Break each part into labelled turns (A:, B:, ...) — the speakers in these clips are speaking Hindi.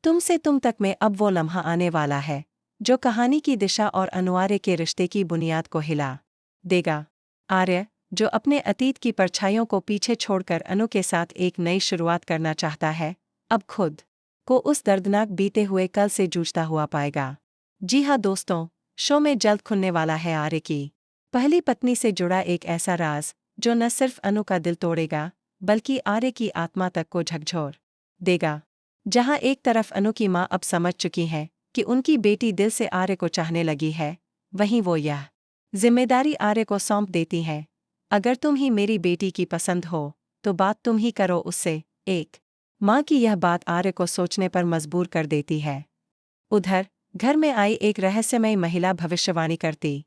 A: तुमसे तुम तक में अब वो लम्हा आने वाला है जो कहानी की दिशा और अनुआर्य के रिश्ते की बुनियाद को हिला देगा। आर्य, जो अपने अतीत की परछाइयों को पीछे छोड़कर अनु के साथ एक नई शुरुआत करना चाहता है, अब खुद को उस दर्दनाक बीते हुए कल से जूझता हुआ पाएगा। जी हाँ दोस्तों, शो में जल्द खुलने वाला है आर्य की पहली पत्नी से जुड़ा एक ऐसा राज जो न सिर्फ अनु का दिल तोड़ेगा बल्कि आर्य की आत्मा तक को झकझोर देगा। जहां एक तरफ अनु की मां अब समझ चुकी है कि उनकी बेटी दिल से आर्य को चाहने लगी है, वहीं वो यह जिम्मेदारी आर्य को सौंप देती है, अगर तुम ही मेरी बेटी की पसंद हो तो बात तुम ही करो उससे। एक मां की यह बात आर्य को सोचने पर मजबूर कर देती है। उधर घर में आई एक रहस्यमयी महिला भविष्यवाणी करती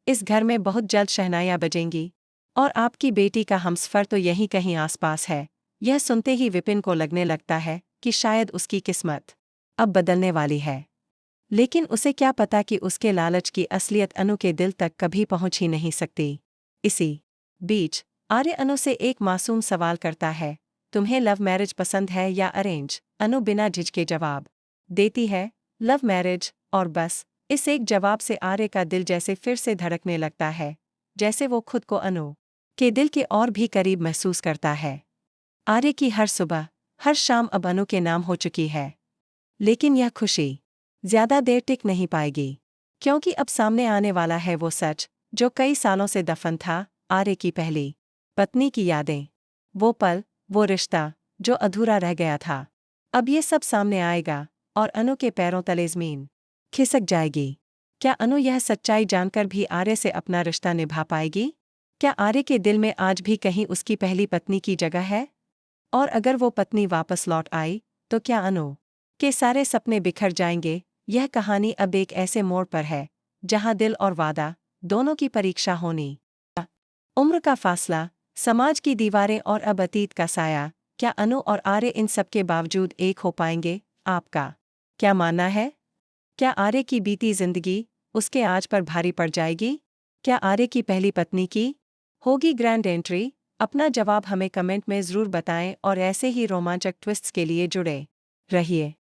A: इस घर में बहुत जल्द शहनाइयां बजेंगी और आपकी बेटी का हमसफर तो यहीं कहीं आसपास है। यह सुनते ही विपिन को लगने लगता है कि शायद उसकी किस्मत अब बदलने वाली है, लेकिन उसे क्या पता कि उसके लालच की असलियत अनु के दिल तक कभी पहुंच ही नहीं सकती। इसी बीच आर्य अनु से एक मासूम सवाल करता है, तुम्हें लव मैरिज पसंद है या अरेंज? अनु बिना झिझके जवाब देती है, लव मैरिज। और बस इस एक जवाब से आर्य का दिल जैसे फिर से धड़कने लगता है, जैसे वो खुद को अनु के दिल के और भी करीब महसूस करता है। आर्य की हर सुबह हर शाम अब अनु के नाम हो चुकी है, लेकिन यह खुशी ज्यादा देर टिक नहीं पाएगी, क्योंकि अब सामने आने वाला है वो सच जो कई सालों से दफन था। आर्य की पहली पत्नी की यादें, वो पल, वो रिश्ता जो अधूरा रह गया था, अब ये सब सामने आएगा और अनु के पैरों तले ज़मीन खिसक जाएगी। क्या अनु यह सच्चाई जानकर भी आर्य से अपना रिश्ता निभा पाएगी? क्या आर्य के दिल में आज भी कहीं उसकी पहली पत्नी की जगह है? और अगर वो पत्नी वापस लौट आई तो क्या अनु के सारे सपने बिखर जाएंगे? यह कहानी अब एक ऐसे मोड़ पर है जहां दिल और वादा दोनों की परीक्षा होनी। उम्र का फासला, समाज की दीवारें और अब अतीत का साया, क्या अनु और आर्य इन सब के बावजूद एक हो पाएंगे? आपका क्या मानना है? क्या आर्य की बीती जिंदगी उसके आज पर भारी पड़ जाएगी? क्या आर्य की पहली पत्नी की होगी ग्रैंड एंट्री? अपना जवाब हमें कमेंट में ज़रूर बताएं और ऐसे ही रोमांचक ट्विस्ट्स के लिए जुड़े रहिए।